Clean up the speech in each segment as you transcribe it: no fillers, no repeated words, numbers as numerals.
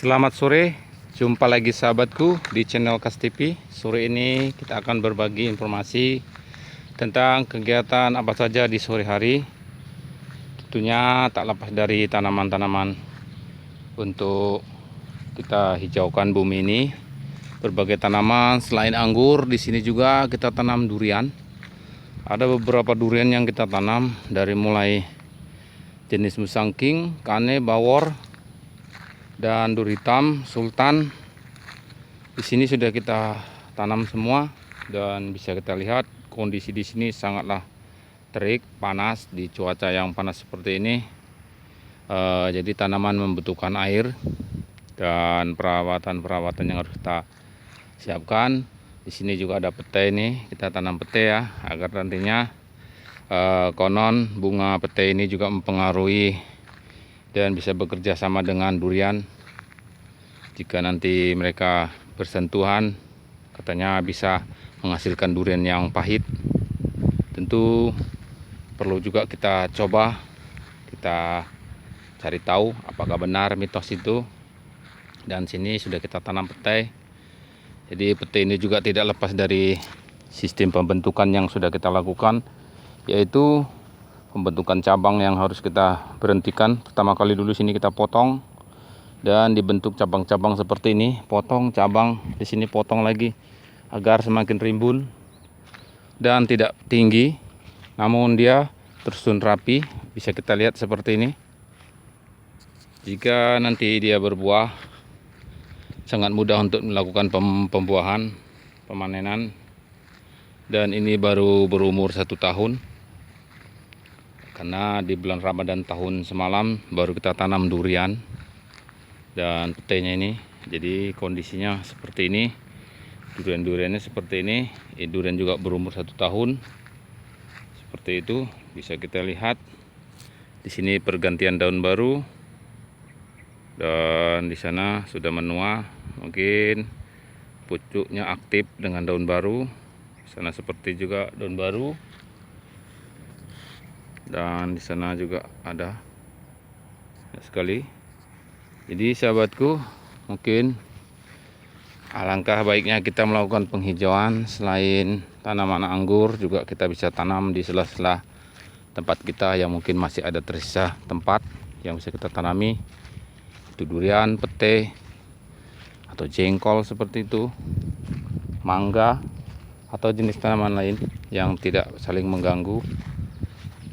Selamat sore, jumpa lagi sahabatku di channel Kas TV. Sore ini kita akan berbagi informasi tentang kegiatan apa saja di sore hari. Tentunya tak lepas dari tanaman-tanaman untuk kita hijaukan bumi ini. Berbagai tanaman selain anggur, di sini juga kita tanam durian. Ada beberapa durian yang kita tanam dari mulai jenis Musang King, Kane, Bawor, dan dur hitam, sultan. Di sini sudah kita tanam semua dan bisa kita lihat kondisi di sini sangatlah terik, panas di cuaca yang panas seperti ini. Jadi tanaman membutuhkan air dan perawatan yang harus kita siapkan. Di sini juga ada pete ini, kita tanam pete ya, agar nantinya konon bunga pete ini juga mempengaruhi dan bisa bekerja sama dengan durian. Jika nanti mereka bersentuhan, katanya bisa menghasilkan durian yang pahit. Tentu perlu juga kita coba, kita cari tahu apakah benar mitos itu. Dan sini sudah kita tanam petai. Jadi petai ini juga tidak lepas dari sistem pembentukan yang sudah kita lakukan, yaitu pembentukan cabang yang harus kita berhentikan. Pertama kali dulu sini kita potong dan dibentuk cabang-cabang seperti ini, potong cabang, di sini potong lagi agar semakin rimbun dan tidak tinggi, namun dia tersusun rapi. Bisa kita lihat seperti ini. Jika nanti dia berbuah, sangat mudah untuk melakukan pembuahan, pemanenan. Dan ini baru berumur 1 tahun, karena di bulan Ramadan tahun semalam baru kita tanam durian dan petainya ini. Jadi kondisinya seperti ini, duriannya seperti ini. Durian juga berumur 1 tahun, seperti itu. Bisa kita lihat di sini pergantian daun baru, dan di sana sudah menua, mungkin pucuknya aktif dengan daun baru. Di sana seperti juga daun baru, dan di sana juga ada sekali. Jadi sahabatku, mungkin alangkah baiknya kita melakukan penghijauan. Selain tanaman anggur, juga kita bisa tanam di sela-sela tempat kita yang mungkin masih ada tersisa tempat yang bisa kita tanami. Itu durian, pete, atau jengkol seperti itu, mangga, atau jenis tanaman lain yang tidak saling mengganggu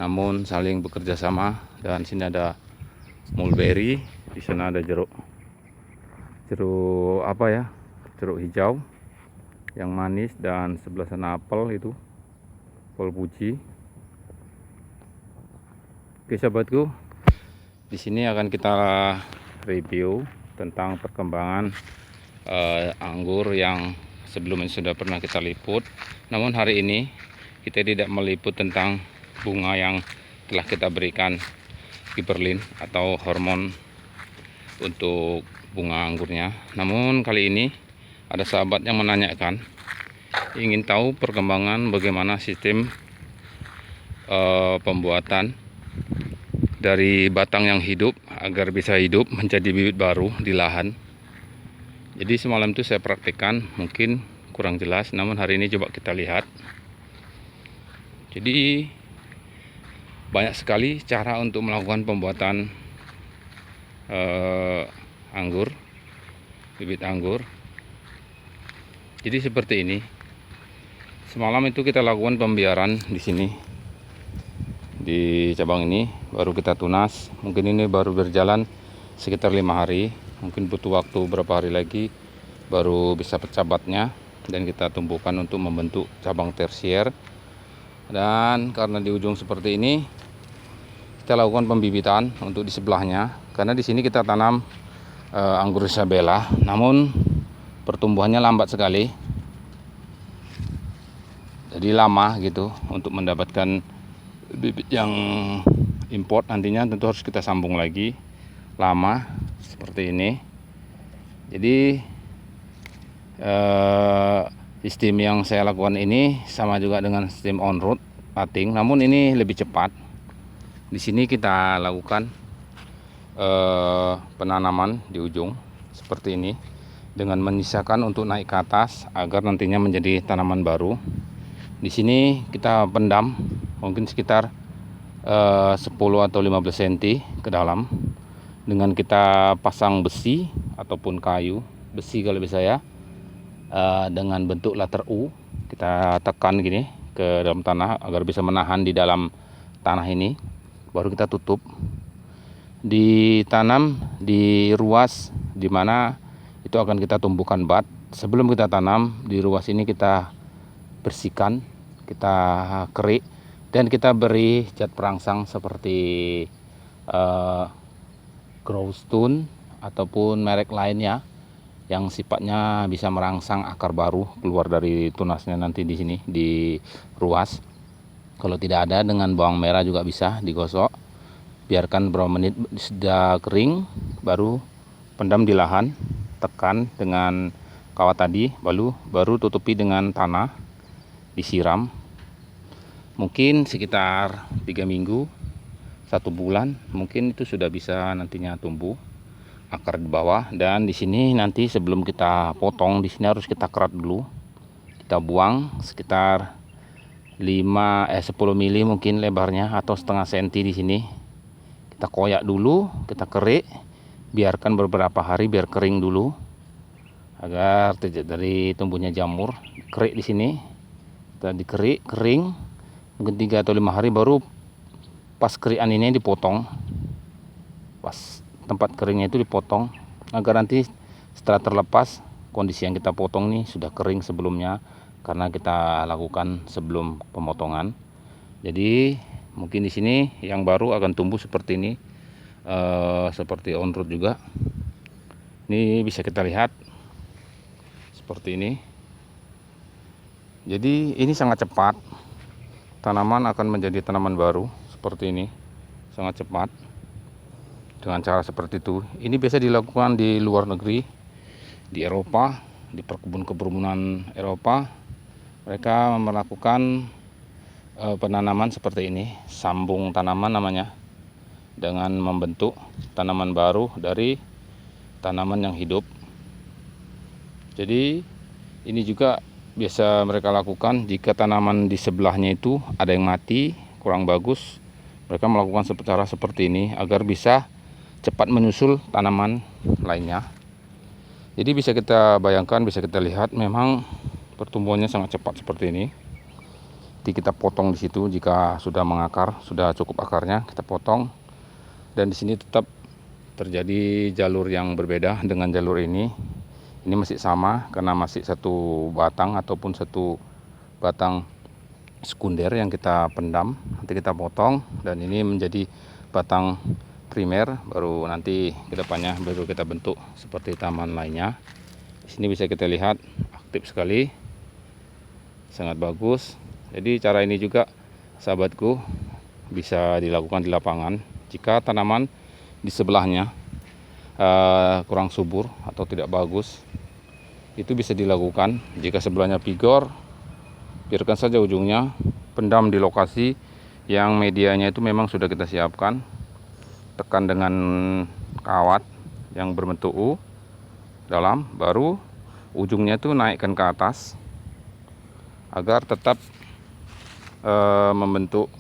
namun saling bekerja sama. Dan sini ada mulberry, di sana ada jeruk apa ya, jeruk hijau yang manis, dan sebelah sana apel, itu apel Fuji. Oke sahabatku, di sini akan kita review tentang perkembangan anggur yang sebelumnya sudah pernah kita liput. Namun hari ini kita tidak meliput tentang bunga yang telah kita berikan giberlin atau hormon untuk bunga anggurnya. Namun kali ini ada sahabat yang menanyakan, ingin tahu perkembangan bagaimana sistem pembuatan dari batang yang hidup agar bisa hidup menjadi bibit baru di lahan. Jadi semalam itu saya praktikkan, mungkin kurang jelas, namun hari ini coba kita lihat. Jadi banyak sekali cara untuk melakukan pembuatan anggur, bibit anggur. Jadi seperti ini. Semalam itu kita lakukan pembiaran di sini, di cabang ini baru kita tunas. Mungkin ini baru berjalan sekitar 5 hari, mungkin butuh waktu berapa hari lagi baru bisa pecah batnya dan kita tumbuhkan untuk membentuk cabang tersier. Dan karena di ujung seperti ini, kita lakukan pembibitan untuk di sebelahnya, karena di sini kita tanam anggur Isabella, namun pertumbuhannya lambat sekali, jadi lama gitu. Untuk mendapatkan bibit yang import nantinya tentu harus kita sambung lagi, lama seperti ini. Jadi sistem yang saya lakukan ini sama juga dengan sistem on road cutting, namun ini lebih cepat. Di sini kita lakukan penanaman di ujung, seperti ini, dengan menyisakan untuk naik ke atas agar nantinya menjadi tanaman baru. Di sini kita pendam mungkin sekitar 10 atau 15 cm ke dalam dengan kita pasang besi ataupun kayu, besi kalau bisa ya, dengan bentuk letter U. Kita tekan gini ke dalam tanah agar bisa menahan di dalam tanah ini, baru kita tutup. Ditanam di ruas dimana itu akan kita tumbuhkan bat. Sebelum kita tanam di ruas ini kita bersihkan, kita kerik, dan kita beri cat perangsang seperti Growstone ataupun merek lainnya yang sifatnya bisa merangsang akar baru keluar dari tunasnya nanti di sini di ruas. Kalau tidak ada, dengan bawang merah juga bisa digosok, biarkan beberapa menit, sudah kering baru pendam di lahan, tekan dengan kawat tadi, baru tutupi dengan tanah, disiram mungkin sekitar 3 minggu 1 bulan, mungkin itu sudah bisa nantinya tumbuh akar di bawah. Dan di sini nanti sebelum kita potong, di sini harus kita kerat dulu, kita buang sekitar 10 mili mungkin lebarnya atau setengah senti. Di sini kita koyak dulu, kita kerik, biarkan beberapa hari biar kering dulu agar tidak dari tumbuhnya jamur. Kerik di sini, kita dikerik kering mungkin 3 atau 5 hari, baru pas kerikan ini dipotong, pas tempat keringnya itu dipotong agar nanti setelah terlepas kondisi yang kita potong ini sudah kering sebelumnya, karena kita lakukan sebelum pemotongan. Jadi mungkin di sini yang baru akan tumbuh seperti ini, seperti on road juga. Ini bisa kita lihat seperti ini. Jadi ini sangat cepat, tanaman akan menjadi tanaman baru seperti ini, sangat cepat dengan cara seperti itu. Ini biasa dilakukan di luar negeri, di Eropa, di perkebunan Eropa. Mereka melakukan penanaman seperti ini, sambung tanaman namanya, dengan membentuk tanaman baru dari tanaman yang hidup. Jadi ini juga biasa mereka lakukan jika tanaman di sebelahnya itu ada yang mati, kurang bagus. Mereka melakukan cara seperti ini agar bisa cepat menyusul tanaman lainnya. Jadi bisa kita bayangkan, bisa kita lihat memang pertumbuhannya sangat cepat seperti ini. Jadi kita potong di situ jika sudah mengakar, sudah cukup akarnya, kita potong. Dan di sini tetap terjadi jalur yang berbeda dengan jalur ini. Ini masih sama karena masih satu batang ataupun satu batang sekunder yang kita pendam, nanti kita potong, dan ini menjadi batang primer, baru nanti kedepannya baru kita bentuk seperti taman lainnya. Di sini bisa kita lihat aktif sekali, sangat bagus. Jadi cara ini juga sahabatku bisa dilakukan di lapangan jika tanaman di sebelahnya kurang subur atau tidak bagus, itu bisa dilakukan. Jika sebelahnya pigor, biarkan saja ujungnya, pendam di lokasi yang medianya itu memang sudah kita siapkan, tekan dengan kawat yang berbentuk U dalam, baru ujungnya itu naikkan ke atas agar tetap membentuk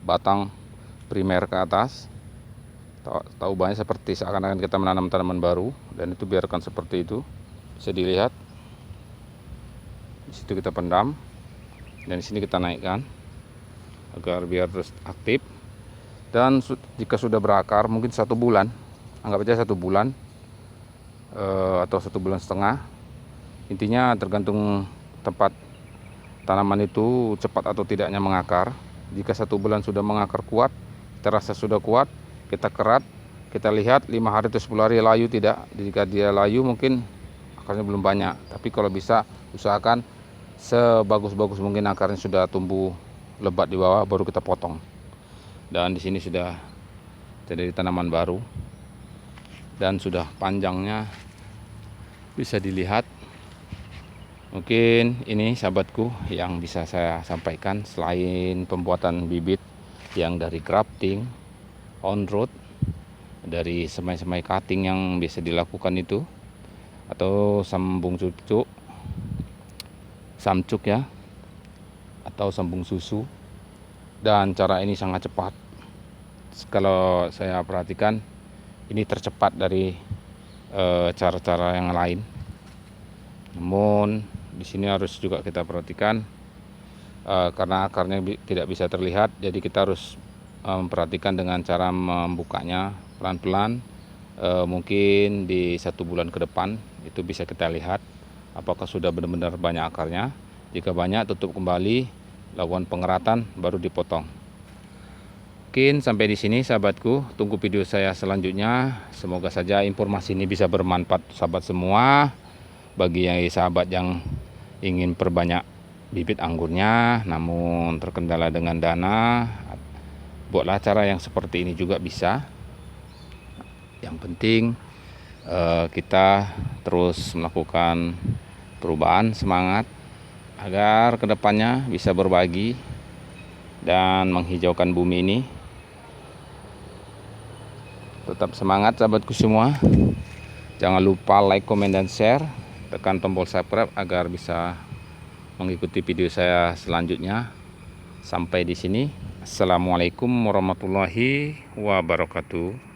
batang primer ke atas. Tahu banyak seperti seakan-akan kita menanam tanaman baru, dan itu biarkan seperti itu, bisa dilihat. Di situ kita pendam, dan di sini kita naikkan agar biar terus aktif. Dan jika sudah berakar mungkin 1 bulan, anggap aja 1 bulan atau 1 bulan setengah, intinya tergantung tempat tanaman itu cepat atau tidaknya mengakar. Jika 1 bulan sudah mengakar kuat, terasa sudah kuat, kita kerat, kita lihat 5 hari atau 10 hari layu tidak. Jika dia layu mungkin akarnya belum banyak, tapi kalau bisa usahakan sebagus-bagus mungkin akarnya sudah tumbuh lebat di bawah, baru kita potong. Dan di sini sudah jadi tanaman baru, dan sudah panjangnya bisa dilihat. Mungkin ini sahabatku yang bisa saya sampaikan, selain pembuatan bibit yang dari grafting on road, dari semai-semai cutting yang bisa dilakukan itu, atau sambung cucuk, samcuk ya, atau sambung susu. Dan cara ini sangat cepat. Kalau saya perhatikan, ini tercepat dari cara-cara yang lain. Namun di sini harus juga kita perhatikan, karena akarnya tidak bisa terlihat, jadi kita harus memperhatikan dengan cara membukanya pelan-pelan. Mungkin di 1 bulan ke depan itu bisa kita lihat apakah sudah benar-benar banyak akarnya. Jika banyak, tutup kembali, lakukan pengeratan, baru dipotong. Mungkin sampai di sini sahabatku, tunggu video saya selanjutnya. Semoga saja informasi ini bisa bermanfaat sahabat semua. Bagi sahabat yang ingin perbanyak bibit anggurnya namun terkendala dengan dana, buatlah cara yang seperti ini juga bisa. Yang penting kita terus melakukan perubahan, semangat agar kedepannya bisa berbagi dan menghijaukan bumi ini. Tetap semangat sahabatku semua. Jangan lupa like, komen, dan share. Tekan tombol subscribe agar bisa mengikuti video saya selanjutnya. Sampai di sini. Assalamualaikum warahmatullahi wabarakatuh.